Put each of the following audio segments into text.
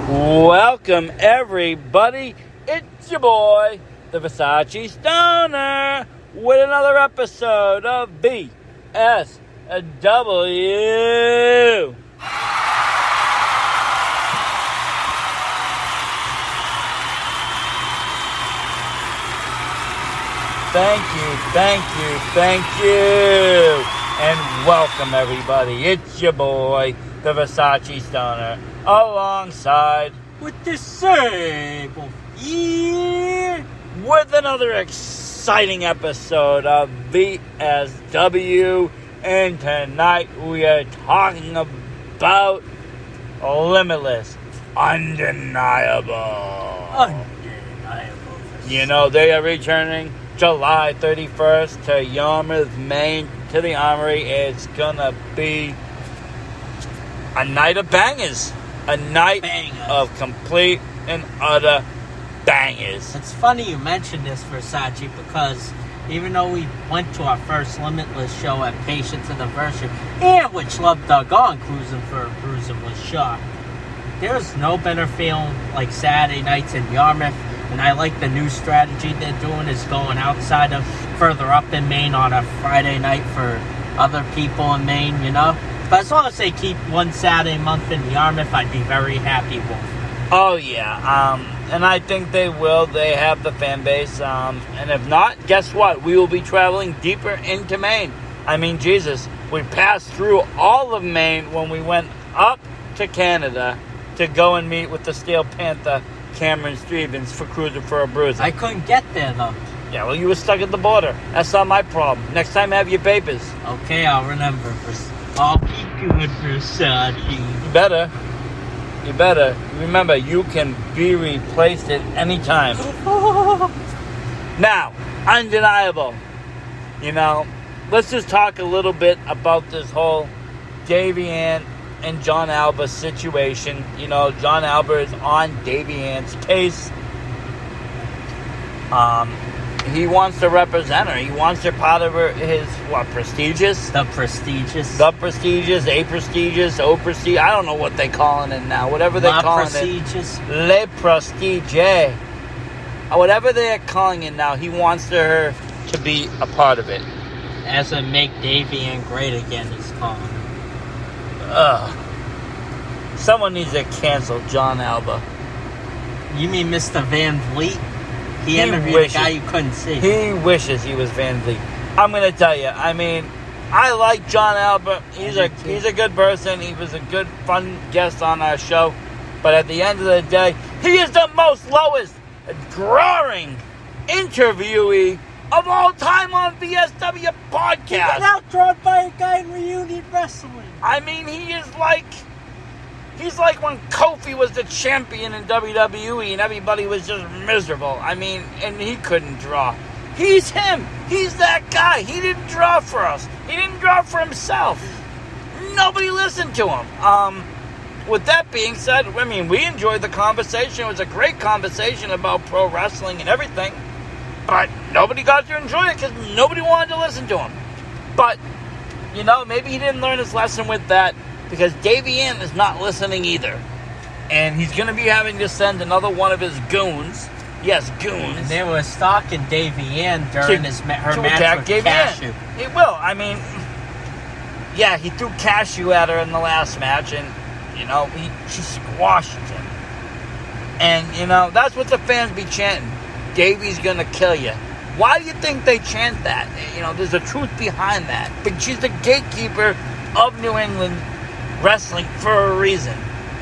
Welcome, everybody. It's your boy, the Versace Stoner, with another episode of VSW. Thank you. And welcome, everybody. It's your boy, the Versace Stoner, alongside with the Sable here with another exciting episode of VSW. And tonight we are talking about Limitless. Undeniable. You know, they are returning July 31st to Yarmouth, Maine, to the Armory. It's gonna be a night of bangers. A night of complete and utter bangers. It's funny you mentioned this, Versace, because even though we went to our first Limitless show at Patience Anniversary, and which Love Dug On Cruising for a Bruising was shot, there's no better feeling like Saturday nights in Yarmouth. And I like the new strategy they're doing is going outside of further up in Maine on a Friday night for other people in Maine, you know? But as long as they keep one Saturday a month in Yarmouth, I'd be very happy with. Oh, yeah. And I think they will. They have the fan base. And if not, guess what? We will be traveling deeper into Maine. I mean, Jesus, we passed through all of Maine when we went up to Canada to go and meet with the Steel Panther, Cameron Stevens, for Cruising for a Bruiser. I couldn't get there, though. Yeah, well, you were stuck at the border. That's not my problem. Next time, have your papers. Okay, I'll remember. I'll be good, Versace. You better. Remember, you can be replaced at any time. Now, Undeniable. You know, let's just talk a little bit about this whole Davey Ann and John Alba situation. You know, John Alba is on Davey Ann's case. He wants to represent her. He wants her part of his, prestigious? The prestigious. The prestigious, a prestigious, o prestigious. I don't know what they're calling it now. Whatever they're calling prestigious. it. Le prestige. Whatever they're calling it now, he wants her to be a part of it. As a Make Davey Ann Great Again, he's calling it. Someone needs to cancel John Alba. You mean Mr. Van Vliet? He interviewed a guy you couldn't see. He wishes he was Van Vliet. I'm going to tell you, I mean, I like John Alba. He's a good person. He was a good, fun guest on our show. But at the end of the day, he is the most lowest drawing interviewee of all time on VSW podcast. He got outdrawn by a guy in Reunion Wrestling. I mean, he's like when Kofi was the champion in WWE and everybody was just miserable. I mean, and he couldn't draw. He's him. He's that guy. He didn't draw for us. He didn't draw for himself. Nobody listened to him. With that being said, I mean, we enjoyed the conversation. It was a great conversation about pro wrestling and everything. But nobody got to enjoy it because nobody wanted to listen to him. But, you know, maybe he didn't learn his lesson with that because Davey Ann is not listening either. And he's going to be having to send another one of his goons. Yes, goons. And they were stalking Davey Ann during her match with Cashew. He will. I mean, yeah, he threw Cashew at her in the last match and, you know, she squashed him. And, you know, that's what the fans be chanting. Davey's gonna kill you. Why do you think they chant that? You know, there's a truth behind that. But she's the gatekeeper of New England wrestling for a reason.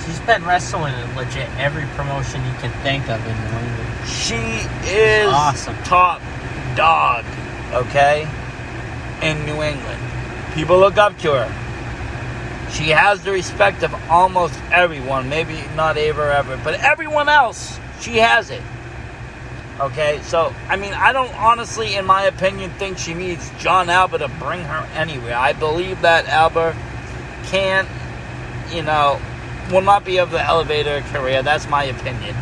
She's been wrestling in legit every promotion you can think of in New England. She is awesome. Top dog, okay, in New England. People look up to her. She has the respect of almost everyone. Maybe not Ava Everett, but everyone else, she has it. Okay, so, I mean, I don't honestly, in my opinion, think she needs John Alba to bring her anywhere. I believe that Alba can't, you know, will not be of the elevator career. That's my opinion.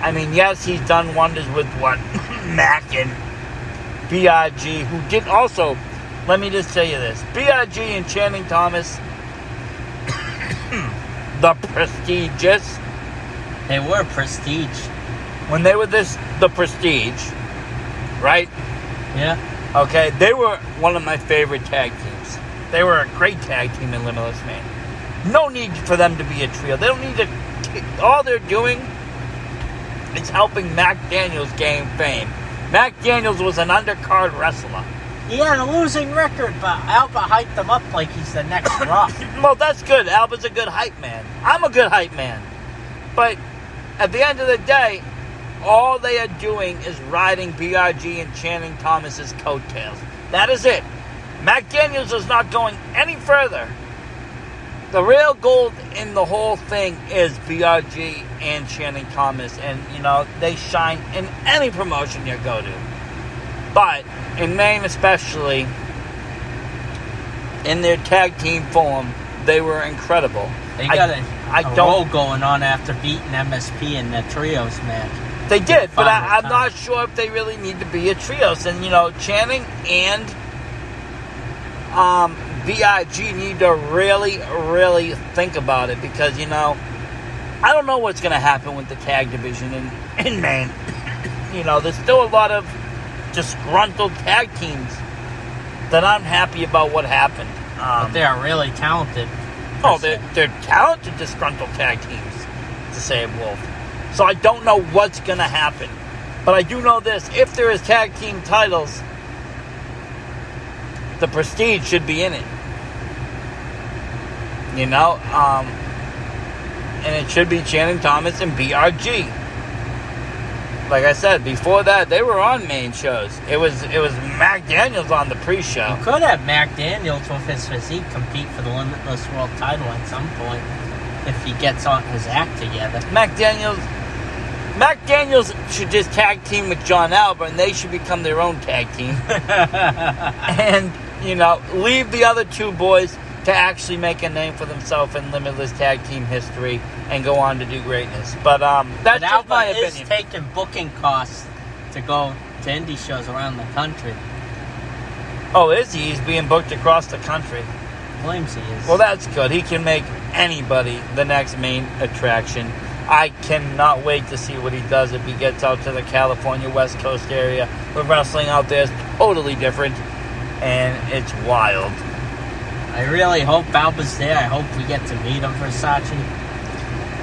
I mean, yes, he's done wonders with Mac and B.I.G., who did also, let me just tell you this, B.I.G. and Channing Thomas, the prestigious, They were prestige. When they were the Prestige, right? Yeah. Okay, they were one of my favorite tag teams. They were a great tag team in Limitless, man. No need for them to be a trio. They don't need to. All they're doing is helping Mac Daniels gain fame. Mac Daniels was an undercard wrestler. He had a losing record, but Alba hyped him up like he's the next Rock. Well, that's good. Alba's a good hype man. I'm a good hype man. But at the end of the day, all they are doing is riding BRG and Channing Thomas's coattails. That is it. Mac Daniels is not going any further. The real gold in the whole thing is BRG and Channing Thomas. And, they shine in any promotion you go to. But in Maine especially, in their tag team form, they were incredible. They got a roll going on after beating MSP in the trios match. They did, but I'm not sure if they really need to be a trios. And, Channing and VIG need to really, really think about it. Because, I don't know what's going to happen with the tag division in Maine. There's still a lot of disgruntled tag teams that aren't happy about what happened. But they are really talented. Oh, they're talented disgruntled tag teams, to say it, Wolf. So I don't know what's going to happen. But I do know this. If there is tag team titles, the Prestige should be in it. And it should be Channing Thomas and BRG. Like I said, before that, they were on main shows. It was Mac Daniels on the pre-show. You could have Mac Daniels with his physique compete for the Limitless World title at some point if he gets on his act together. Mac Daniels should just tag team with John Alba, and they should become their own tag team. And, leave the other two boys to actually make a name for themselves in Limitless tag team history and go on to do greatness. But that's just my opinion. Alba is taking booking costs to go to indie shows around the country. Oh, is he? He's being booked across the country. Claims he is. Well, that's good. He can make anybody the next main attraction. I cannot wait to see what he does if he gets out to the California West Coast area. The wrestling out there is totally different, and it's wild. I really hope Alba's there. I hope we get to meet him, Versace.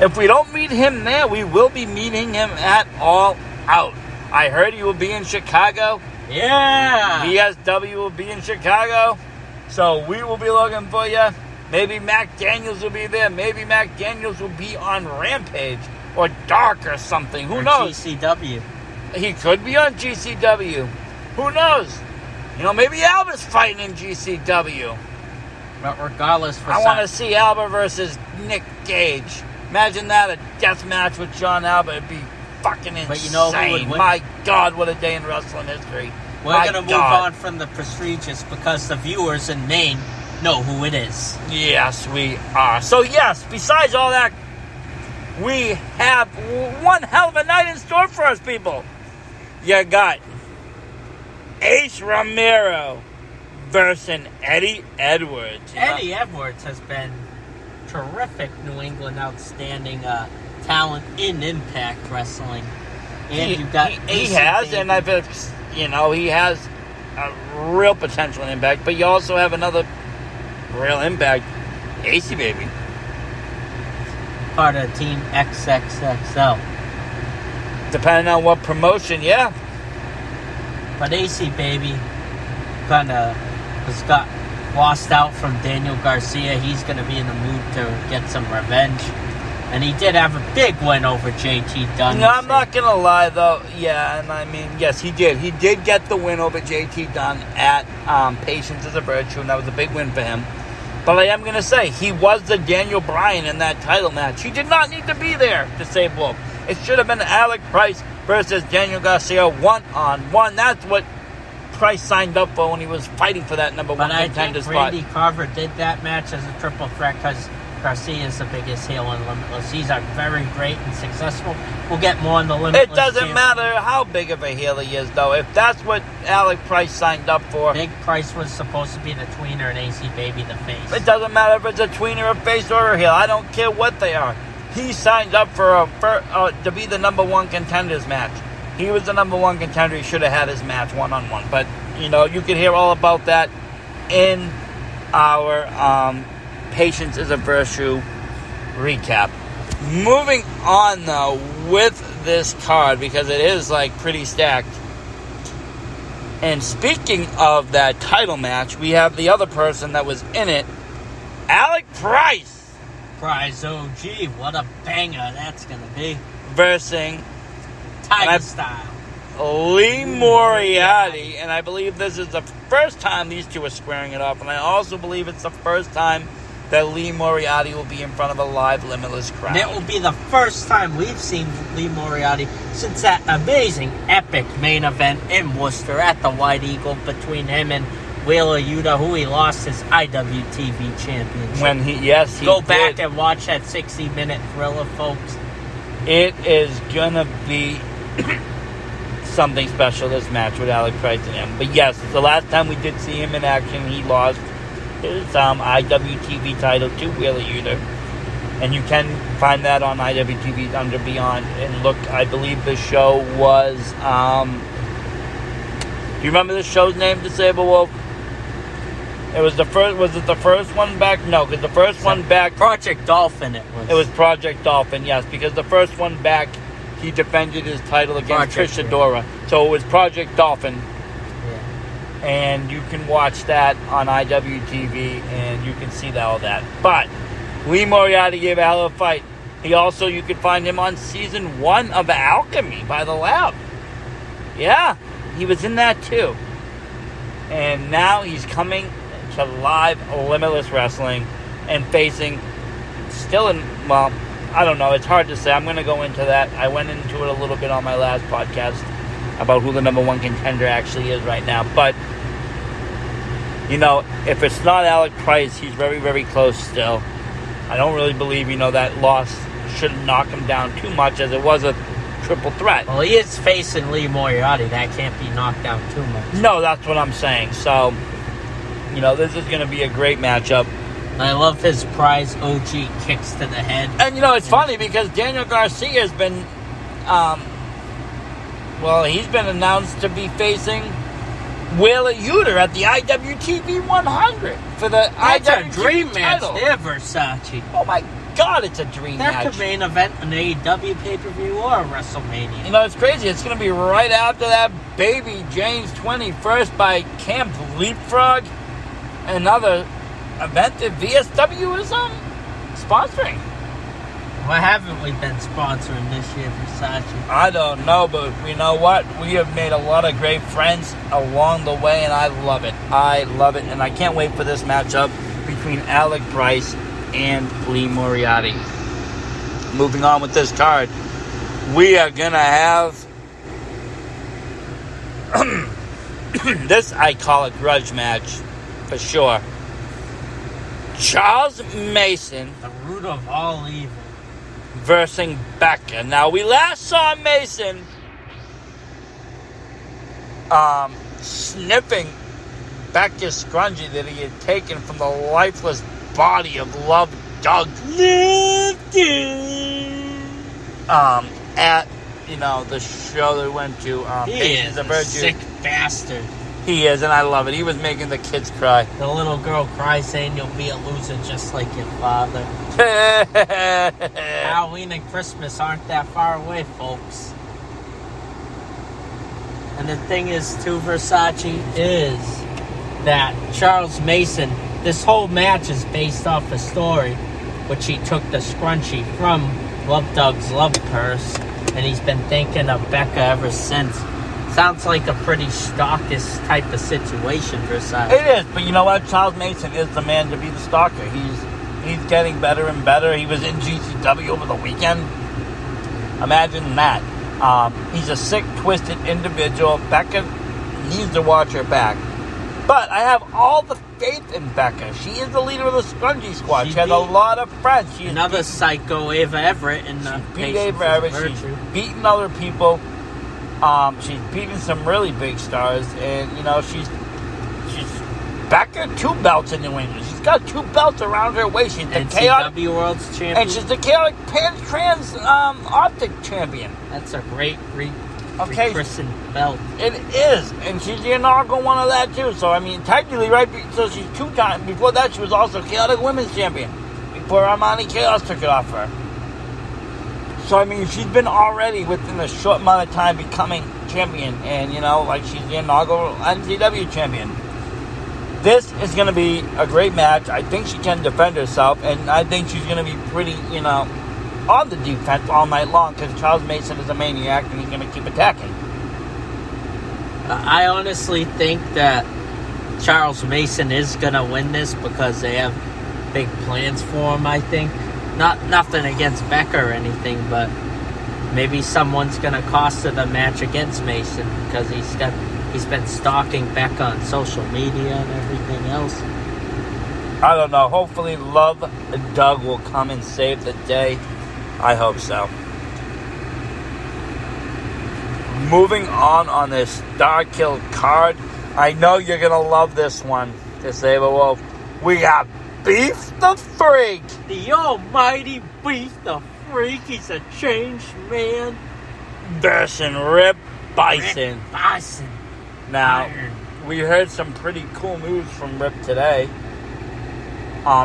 If we don't meet him there, we will be meeting him at All Out. I heard he will be in Chicago. Yeah! VSW will be in Chicago. So we will be looking for you. Maybe Mac Daniels will be there. Maybe Mac Daniels will be on Rampage or Dark or something. Who knows? GCW. He could be on GCW. Who knows? Maybe Alba's fighting in GCW. But regardless, I want to see Alba versus Nick Gage. Imagine that, a death match with John Alba. It'd be fucking insane. But who would win? My God, what a day in wrestling history. We're going to move on from the prestigious because the viewers in Maine know who it is. Yes, we are. So, yes, besides all that, we have one hell of a night in store for us, people. You got Ace Romero versus Eddie Edwards. Eddie Edwards has been terrific New England outstanding talent in Impact Wrestling. And you've got he has, and I've he has a real potential in Impact, but you also have another real Impact, AC Baby. Part of Team XXXL. Depending on what promotion, yeah. But AC Baby got lost out from Daniel Garcia. He's going to be in the mood to get some revenge. And he did have a big win over JT Dunn. No, I'm not going to lie, though. Yeah, and I mean, yes, he did. He did get the win over JT Dunn at Patience is a Virtue, and that was a big win for him. But I am going to say, he was the Daniel Bryan in that title match. He did not need to be there to save Wolf. It should have been Alec Price versus Daniel Garcia one-on-one. That's what Price signed up for when he was fighting for that number one contender spot. But I think Randy Carver did that match as a triple threat because Garcia is the biggest heel in Limitless. He's a very great and successful. We'll get more on the Limitless. It doesn't matter how big of a heel he is, though. If that's what Alec Price signed up for. Big Price was supposed to be the tweener and AC Baby the face. It doesn't matter if it's a tweener, a face, or a heel. I don't care what they are. he signed up to be the number one contenders match. He was the number one contender. He should have had his match one-on-one. But, you can hear all about that in our Patience is a Virtue recap. Moving on, though, with this card, because it is, pretty stacked. And speaking of that title match, we have the other person that was in it, Alec Price. Prize OG, what a banger that's going to be. Versing Tiger style. Lee Moriarty, and I believe this is the first time these two are squaring it off, and I also believe it's the first time that Lee Moriarty will be in front of a live Limitless crowd. And it will be the first time we've seen Lee Moriarty since that amazing, epic main event in Worcester at the White Eagle between him and Wheeler Yuta, who he lost his IWTV championship. When he Go back and watch that 60-minute thriller, folks. It is gonna be something special, this match with Alec Price and him. But yes, the last time we did see him in action, he lost his IWTV title to Wheeler Yuta. And you can find that on IWTV under Beyond. And look, I believe the show was do you remember the show's name, Disabled Wolf? It was the first. Was it the first one back? No, because the first one back, Project Dolphin. It was Project Dolphin. Yes, because the first one back, he defended his title against Trish Adora. So it was Project Dolphin. Yeah. And you can watch that on IWTV, and you can see all that. But Lee Moriarty gave a hell of a fight. You can find him on season 1 of Alchemy by the Lab. Yeah, he was in that too. And now he's coming to live Limitless Wrestling and facing I don't know. It's hard to say. I'm going to go into that. I went into it a little bit on my last podcast about who the number one contender actually is right now. But, if it's not Alec Price, he's very, very close still. I don't really believe, that loss shouldn't knock him down too much, as it was a triple threat. Well, he is facing Lee Moriarty. That can't be knocked down too much. No, that's what I'm saying. So, this is going to be a great matchup. I love his Prize OG kicks to the head. And, it's funny because Daniel Garcia has been, he's been announced to be facing Wheeler Yuta at the IWTV 100 for the That's IWTV a dream title. match there, Versace. Oh, my God, it's a dream match. That could main event an AEW pay-per-view or a WrestleMania. It's crazy. It's going to be right after that Baby James 21st by Camp Leapfrog. Another event that VSW is sponsoring. Why haven't we been sponsoring this year, Versace? I don't know, but you know what? We have made a lot of great friends along the way, and I love it. And I can't wait for this matchup between Alec Price and Lee Moriarty. Moving on with this card, we are going to have this, I call a grudge match for sure. Charles Mason, the root of all evil, versing Becca. Now, we last saw Mason sniffing Becca's scrunchie that he had taken from the lifeless body of Love Doug. At, the show that we went to. He is a sick bastard. He is, and I love it. He was making the kids cry. The little girl cries saying you'll be a loser just like your father. Halloween and Christmas aren't that far away, folks. And the thing is, too, Versace, is that Charles Mason, this whole match is based off a story, which he took the scrunchie from Love Doug's love purse, and he's been thinking of Becca ever since. Sounds like a pretty stalkish type of situation, Versace. It is, but you know what? Charles Mason is the man to be the stalker. He's getting better and better. He was in GCW over the weekend. Imagine that. He's a sick, twisted individual. Becca needs to watch her back. But I have all the faith in Becca. She is the leader of the Scrunchie Squad. She has a lot of friends. Another psycho, Ava Everett, in the Ava Everett. She's beaten other people. She's beaten some really big stars, and she's Becca, 2 belts in New England. She's got 2 belts around her waist. She's the chaotic NCW World's Champion. and she's the chaotic trans optic champion. That's a great Okay. christened belt. It is, and she's the inaugural one of that too. So I mean, technically, right? So she's 2 times. Before that, she was also chaotic women's champion. Before Armani Chaos took it off her. So I mean, she's been already within a short amount of time becoming champion, and like she's the inaugural NCW champion. This is going to be a great match. I think she can defend herself, and I think she's going to be pretty, on the defense all night long because Charles Mason is a maniac and he's going to keep attacking. I honestly think that Charles Mason is going to win this because they have big plans for him, I think. Nothing against Becca or anything, but maybe someone's going to cost her the match against Mason because he's been stalking Becca on social media and everything else. I don't know. Hopefully Love Doug will come and save the day. I hope so. Moving on this Starkill card. I know you're going to love this one, Disabled Wolf. We got Beef the Freak. The almighty Beef the Freak. He's a changed man. Versus Rip Bison. Rip Bison. Now, we heard some pretty cool news from Rip today.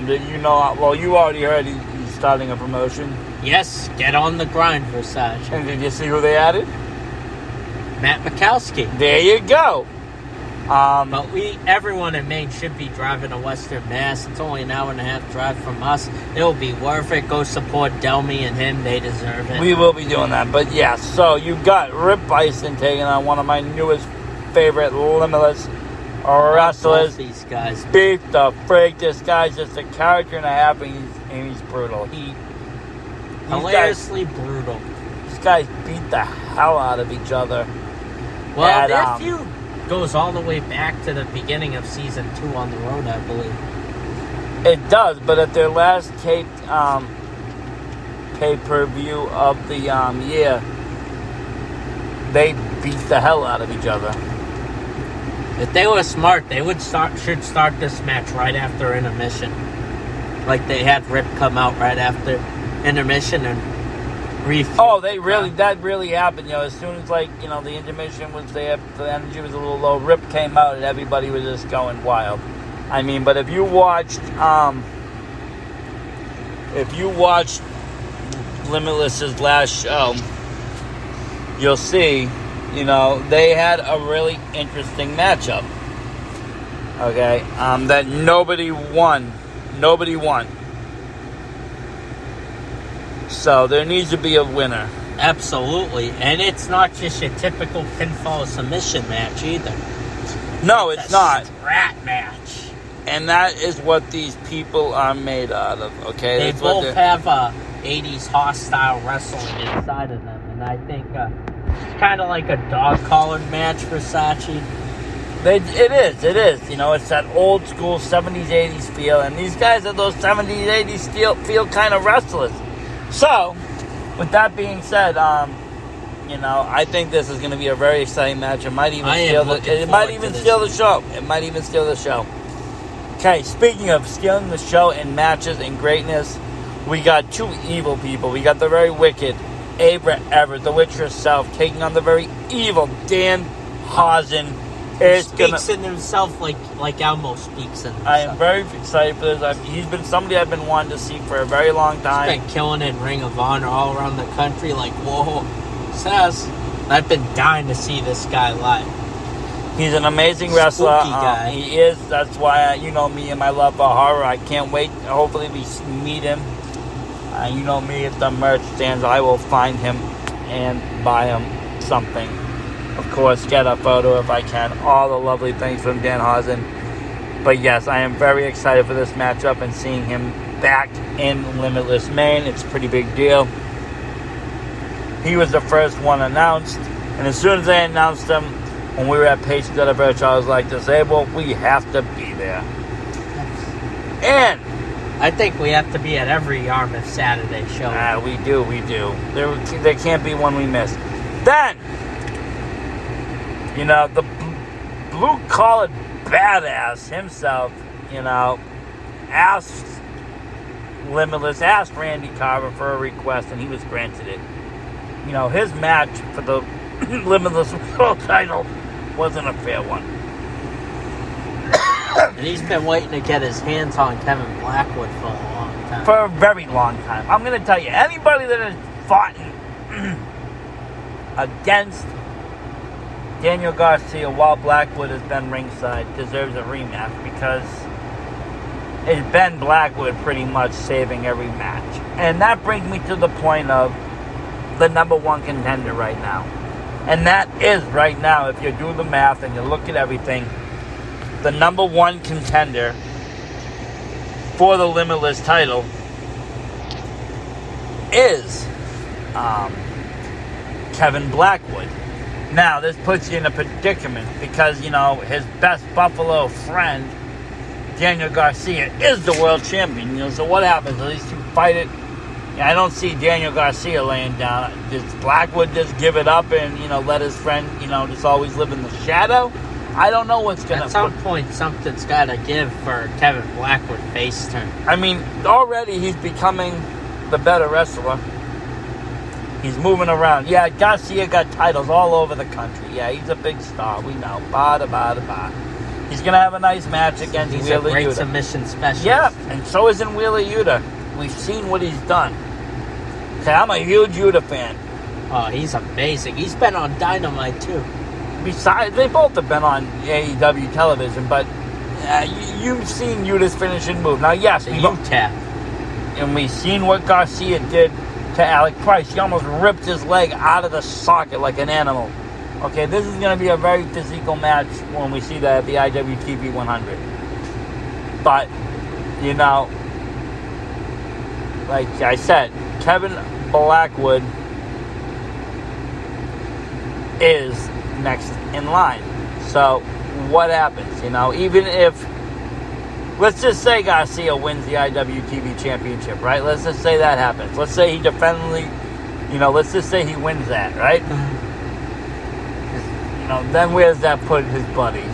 Did you know? Well, you already heard he's starting a promotion. Yes, get on the grind, Versace. And did you see who they added? Matt Mikowski. There you go. But everyone in Maine should be driving to Western Mass. It's only an hour and a half drive from us. It'll be worth it. Go support Delmy and him. They deserve it. We will be doing that. But yeah, so you got Rip Bison taking on one of my newest favorite Limitless wrestlers. These guys. Beef the Freak. This guy's just a character and a half, and he's brutal. Hilariously brutal. These guys beat the hell out of each other. Well, their feud goes all the way back to the beginning of season 2 on the road, I believe. It does, but at their last taped pay-per-view of the year, they beat the hell out of each other. If they were smart, they should start this match right after intermission. Like they had Rip come out right after intermission and refuse. Oh, that really happened. As soon as the intermission was there, the energy was a little low. Rip came out and everybody was just going wild. I mean, but if you watched Limitless's last show, you'll see, they had a really interesting matchup. Okay, that nobody won. So there needs to be a winner. Absolutely. And it's not just your typical pinfall submission match either. No, it's not. Rat match. And that is what these people are made out of, okay? They That's both have 80s hostile wrestling inside of them. And I think it's kind of like a dog-collared match, Versace. It is. It's that old school 70s, 80s feel. And these guys are those 70s, 80s feel kind of wrestlers. So, with that being said, I think this is going to be a very exciting match. It might even steal the show. Okay, speaking of stealing the show in matches and greatness, we got 2 evil people. We got the very wicked Abra Everett, the witch herself, taking on the very evil Dan Hausen. He speaks in himself like Elmo speaks in himself. I am very excited for this. He's been somebody I've been wanting to see for a very long time. He's been killing in Ring of Honor all around the country. Like, whoa, says I've been dying to see this guy live. He's an amazing wrestler. Spooky guy. He is. That's why you know me and my love for horror. I can't wait. Hopefully we meet him. You know me at the merch stands. I will find him and buy him something. Of course, get a photo if I can. All the lovely things from Dan Hausen. But yes, I am very excited for this matchup and seeing him back in Limitless Maine. It's a pretty big deal. He was the first one announced. And as soon as they announced him, when we were at Patience at a Birch, I was like, Disabled, we have to be there. And I think we have to be at every Yarmouth Saturday show. We do. There can't be one we miss. Then, the blue-collared badass himself, asked Limitless, asked Randy Carver for a request, and he was granted it. His match for the Limitless World title wasn't a fair one. And he's been waiting to get his hands on Kevin Blackwood for a long time. For a very long time. I'm going to tell you, anybody that has fought against Daniel Garcia while Blackwood has been ringside deserves a rematch, because it's been Blackwood pretty much saving every match. And that brings me to the point of the number one contender right now. And that is right now, if you do the math and you look at everything, the number one contender for the Limitless title is Kevin Blackwood. Now, this puts you in a predicament because, his best Buffalo friend, Daniel Garcia, is the world champion. So what happens? These two fight it. I don't see Daniel Garcia laying down. Does Blackwood just give it up and, let his friend, just always live in the shadow? I don't know what's going to... At some point, something's got to give for Kevin Blackwood face turn. I mean, already he's becoming the better wrestler. He's moving around. Yeah, Garcia got titles all over the country. Yeah, he's a big star. We know. He's going to have a nice match against Wheeler Yuta. He's a great submission specialist. Yeah, and so is in Wheeler Yuta. We've seen what he's done. Okay, I'm a huge Yuta fan. Oh, he's amazing. He's been on Dynamite, too. Besides, they both have been on AEW television, but you've seen Yuta's finishing move. Now, yes, and we've seen what Garcia did to Alec Price. He almost ripped his leg out of the socket like an animal. Okay, this is going to be a very physical match when we see that at the IWTV 100. But, like I said, Kevin Blackwood is next in line. So what happens? Even if, let's just say Garcia wins the IWTV championship, right? Let's just say that happens. Let's say he let's just say he wins that, right? Then where's that put his buddy?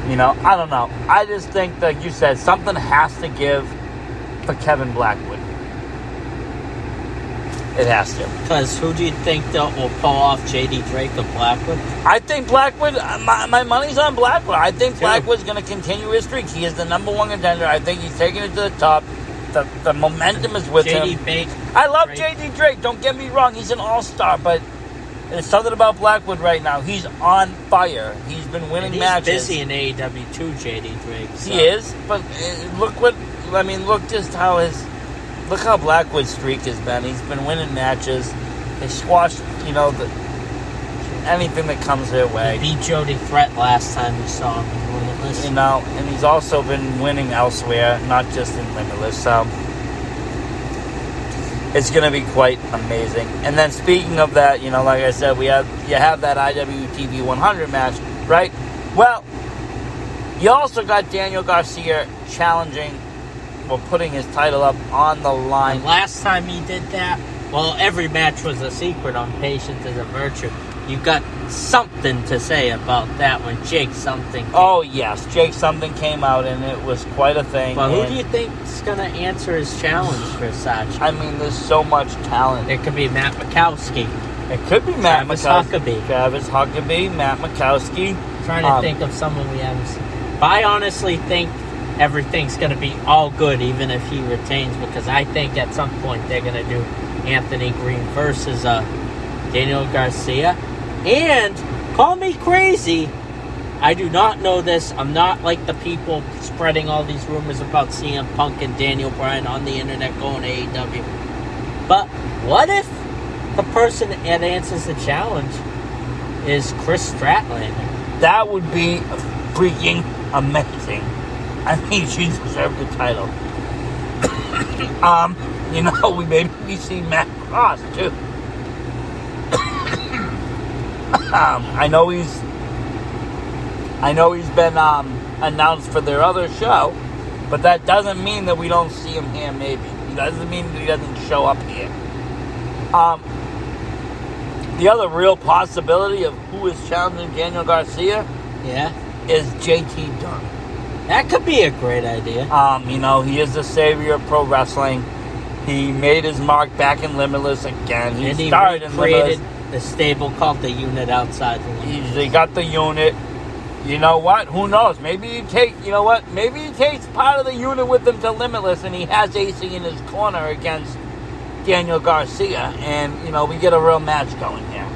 I don't know. I just think, like you said, something has to give for Kevin Blackwood. It has to. Because who do you think that will pull off JD Drake or Blackwood? I think Blackwood, my money's on Blackwood. I think Blackwood's going to continue his streak. He is the number one contender. I think he's taking it to the top. The momentum is with him. I love JD Drake. Don't get me wrong. He's an all-star, but there's something about Blackwood right now. He's on fire. He's been winning matches. He's busy in AEW too, JD Drake. So. He is, but look how Blackwood's streak has been. He's been winning matches. They squashed, anything that comes their way. He beat Jody Threat last time we saw him in Limitless. And he's also been winning elsewhere, not just in Limitless. So it's going to be quite amazing. And then speaking of that, like I said, you have that IWTV 100 match, right? Well, you also got Daniel Garcia challenging, putting his title up on the line. And last time he did that, every match was a secret on Patience is a Virtue. You got something to say about that when Jake Something came. Oh, yes. Jake Something came out, and it was quite a thing. But who do you think is going to answer his challenge for Sachi? I mean, there's so much talent. It could be Matt Mikowski. It could be Matt Huckabee. Travis Huckabee, Matt Mikowski. Trying to think of someone we haven't seen. But I honestly think everything's going to be all good, even if he retains, because I think at some point they're going to do Anthony Green versus Daniel Garcia. And, call me crazy, I do not know this. I'm not like the people spreading all these rumors about CM Punk and Daniel Bryan on the internet going to AEW. But what if the person that answers the challenge is Chris Stratlander? That would be freaking amazing. I mean, she deserved the title. We maybe see Matt Cross too. I know he's been announced for their other show, but that doesn't mean that we don't see him here. Maybe it doesn't mean that he doesn't show up here. The other real possibility of who is challenging Daniel Garcia, is JT Dunn. That could be a great idea. He is the savior of pro wrestling. He made his mark back in Limitless again. He started in Limitless. The stable called the Unit outside the Limitless. They got the Unit. You know what? Who knows? Maybe he takes part of the Unit with him to Limitless, and he has AC in his corner against Daniel Garcia, and we get a real match going here.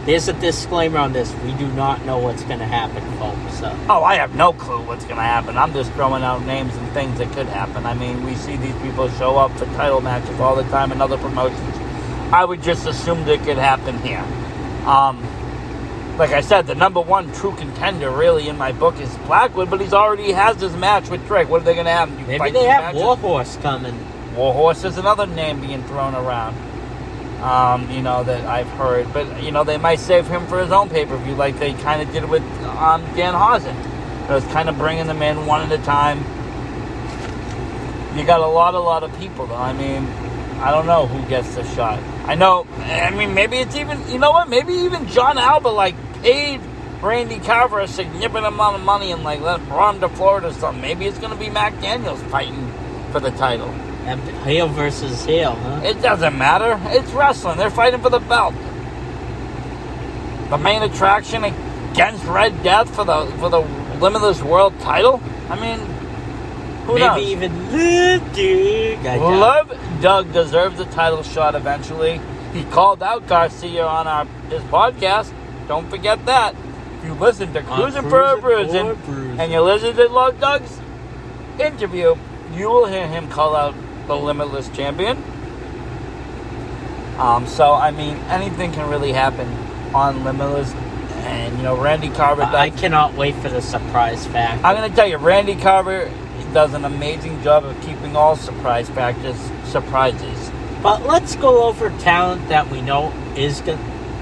There's a disclaimer on this. We do not know what's going to happen, folks. So. Oh, I have no clue what's going to happen. I'm just throwing out names and things that could happen. I mean, we see these people show up for title matches all the time in other promotions. I would just assume that it could happen here. Like I said, the number one true contender really in my book is Blackwood, but he's already has this match with Drake. What are they going to have? Maybe they have Warhorse coming. Warhorse is another name being thrown around, that I've heard. But, they might save him for his own pay-per-view like they kind of did with Danhausen. It was kind of bringing them in one at a time. You got a lot of people, though. I mean, I don't know who gets the shot. Maybe it's even, maybe even John Alba, paid Randy Carver a significant amount of money and, brought him to Florida or something. Maybe it's going to be Mac Daniels fighting for the title. And heel versus heel, huh? It doesn't matter. It's wrestling. They're fighting for the belt. The main attraction against Red Death for the Limitless World title? I mean, who knows? Maybe even Love Doug deserves a title shot eventually. He called out Garcia on his podcast. Don't forget that. If you listen to Cruising for a Bruising and you listen to Love Doug's interview, you will hear him call out the Limitless champion. Anything can really happen on Limitless. And, Randy Carver does. I cannot wait for the surprise factor. I'm going to tell you, Randy Carver does an amazing job of keeping all surprise factors surprises. But let's go over talent that we know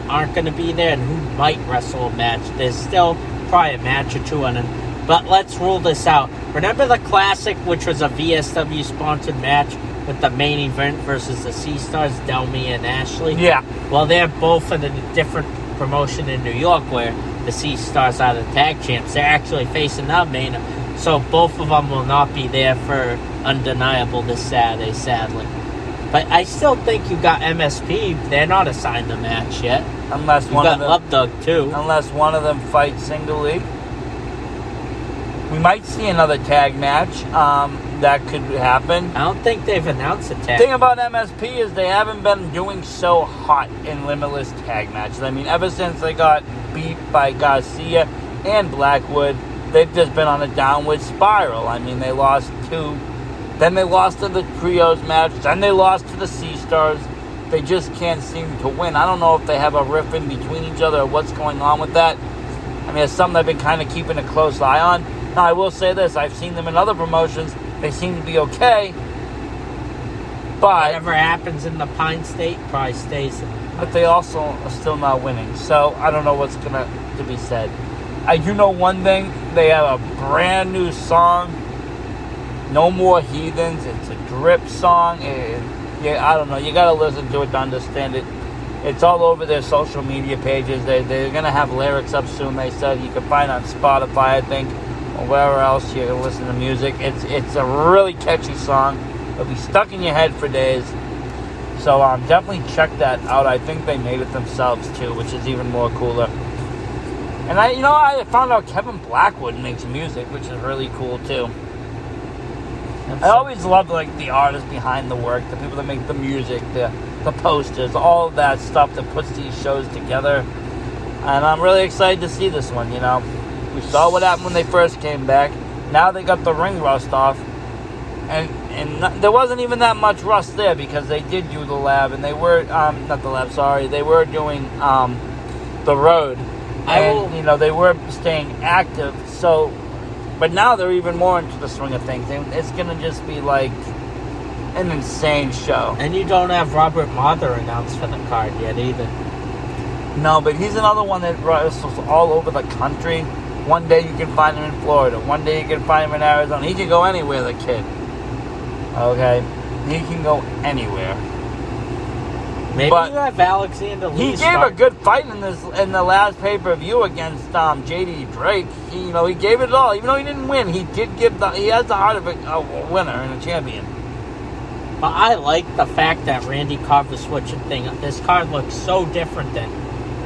aren't going to be there and who might wrestle a match. There's still probably a match or two on it. But let's rule this out. Remember the Classic, which was a VSW sponsored match with the main event versus the Sea Stars, Delmy and Ashley? Yeah. Well, they're both in a different promotion in New York where the Sea Stars are the tag champs. They're actually facing the main. So both of them will not be there for Undeniable this Saturday, sadly. But I still think you got MSP. They're not assigned the match yet. Unless one of them, Love Dog too. Unless one of them fights singly. We might see another tag match. That could happen. I don't think they've announced a tag. The thing about MSP is they haven't been doing so hot in Limitless tag matches. I mean, ever since they got beat by Garcia and Blackwood, they've just been on a downward spiral. I mean, they lost two. Then they lost to the Trios match. Then they lost to the Sea Stars. They just can't seem to win. I don't know if they have a riff in between each other or what's going on with that. I mean, it's something I've been kind of keeping a close eye on. Now, I will say this. I've seen them in other promotions. They seem to be okay. But whatever happens in the Pine State probably stays in. But they also are still not winning. So, I don't know what's going to be said. I do know one thing. They have a brand new song. No More Heathens. It's a drip song. I don't know. You got to listen to it to understand it. It's all over their social media pages. They're going to have lyrics up soon, they said. You can find it on Spotify, I think, or wherever else you can listen to music. It's a really catchy song. It'll be stuck in your head for days. So definitely check that out. I think they made it themselves, too, which is even more cooler. And I found out Kevin Blackwood makes music, which is really cool, too. I always love the artists behind the work, the people that make the music, the posters, all of that stuff that puts these shows together. And I'm really excited to see this one. We saw what happened when they first came back. Now they got the ring rust off, and there wasn't even that much rust there because they did do the lab, and they were not the lab. Sorry, they were doing the road, and they were staying active. So. But now they're even more into the swing of things. It's going to just be like an insane show. And you don't have Robert Mather announced for the card yet either. No, but he's another one that wrestles all over the country. One day you can find him in Florida. One day you can find him in Arizona. He can go anywhere, the kid. Okay? He can go anywhere. Maybe But you have Alexander Lee. he gave a good fight in the last pay-per-view against JD Drake. He gave it all. Even though he didn't win, he has the heart of a winner and a champion. But I like the fact that Randy carved the switching thing. This card looks so different than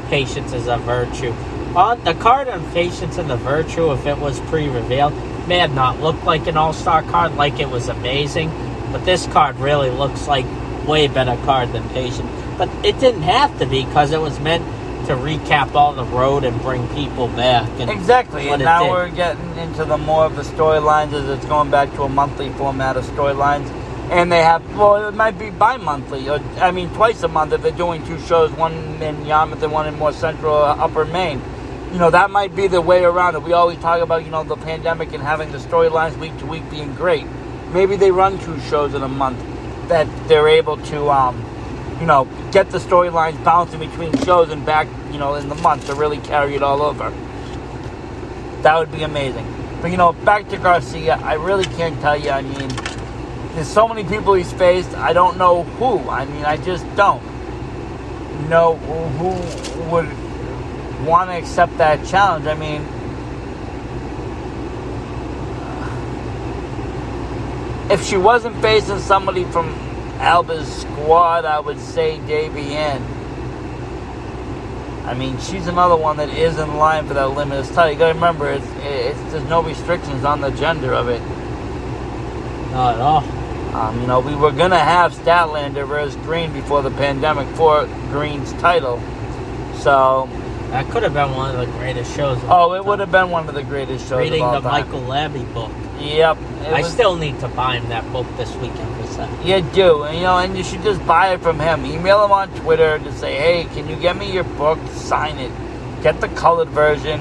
Patience is a Virtue. On the card on Patience and the Virtue, if it was pre-revealed, may have not looked like an all-star card, like it was amazing. But this card really looks like way better card than Patience. But it didn't have to be, because it was meant to recap all the road and bring people back. And exactly, and now we're getting into the more of the storylines as it's going back to a monthly format of storylines. And they have, it might be bi-monthly, or twice a month if they're doing 2 shows, one in Yarmouth and one in more central Upper Maine. That might be the way around it. We always talk about, the pandemic and having the storylines week to week being great. Maybe they run 2 shows in a month that they're able to, get the storylines bouncing between shows and back, in the month to really carry it all over. That would be amazing. But, back to Garcia, I really can't tell you, there's so many people he's faced, I don't know who. I just don't know who would want to accept that challenge. If she wasn't facing somebody from Alba's squad, I would say Davey Ann. She's another one that is in line for that Limitless title. You gotta remember, there's no restrictions on the gender of it. Not at all. We were going to have Statlander versus Green before the pandemic for Green's title. So that could have been one of the greatest shows. It would have been one of the greatest shows Reading of all the time. Michael Labby book. Yep. I still need to buy him that book this weekend for Saturday. You do. And you should just buy it from him. Email him on Twitter to say, hey, can you get me your book? Sign it. Get the colored version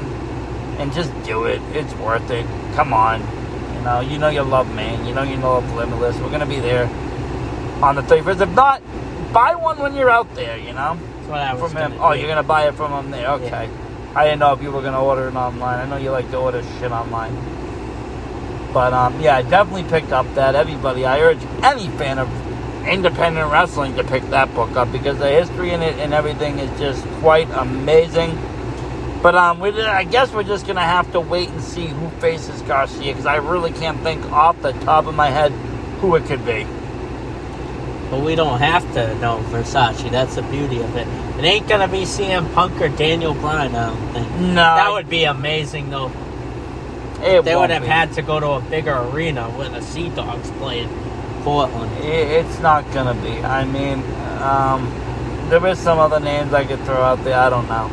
and just do it. It's worth it. Come on. You love Maine. You love Limitless. We're going to be there on the 31st. If not, buy one when you're out there, That's what I was from him. do. Oh, you're going to buy it from him there. Okay. Yeah. I didn't know if you were going to order it online. I know you like to order shit online. But, I definitely picked up that. Everybody, I urge any fan of independent wrestling to pick that book up, because the history in it and everything is just quite amazing. But I guess we're just going to have to wait and see who faces Garcia, because I really can't think off the top of my head who it could be. But we don't have to know Versace. That's the beauty of it. It ain't going to be CM Punk or Daniel Bryan, I don't think. No. That would be amazing, though. They would have had to go to a bigger arena where the Sea Dogs play in Portland. It's not going to be. There is some other names I could throw out there. I don't know.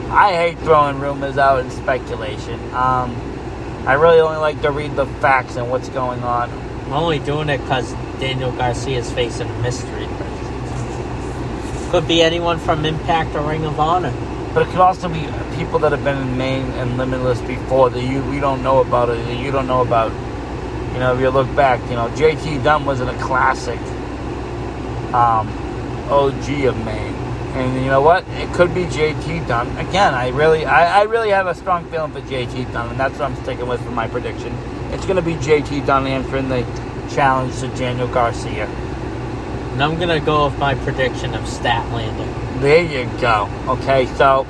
I hate throwing rumors out and speculation. I really only like to read the facts and what's going on. I'm only doing it because Daniel Garcia is facing a mystery person. Could be anyone from Impact or Ring of Honor. But it could also be people that have been in Maine and Limitless before that we don't know about it, that you don't know about. If you look back, JT Dunn was in a classic OG of Maine. And you know what? It could be JT Dunn. Again, I really have a strong feeling for JT Dunn, and that's what I'm sticking with for my prediction. It's going to be JT Dunn answering the challenge to Daniel Garcia. And I'm going to go with my prediction of Statlander. There you go. Okay, so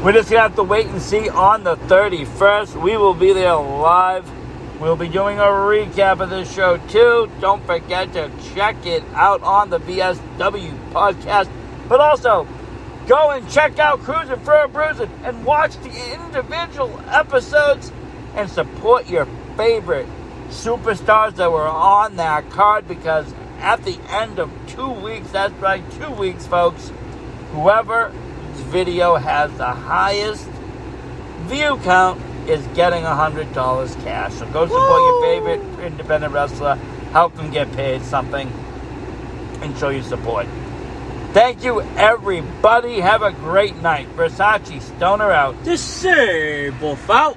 we're just going to have to wait and see on the 31st. We will be there live. We'll be doing a recap of this show, too. Don't forget to check it out on the VSW podcast. But also, go and check out Cruising for a Bruising and watch the individual episodes and support your favorite superstars that were on that card, because at the end of 2 weeks, that's right, 2 weeks, folks, whoever's video has the highest view count is getting $100 cash. So go support your favorite independent wrestler, help them get paid something, and show your support. Thank you, everybody. Have a great night. Versace Stoner out. Disable out.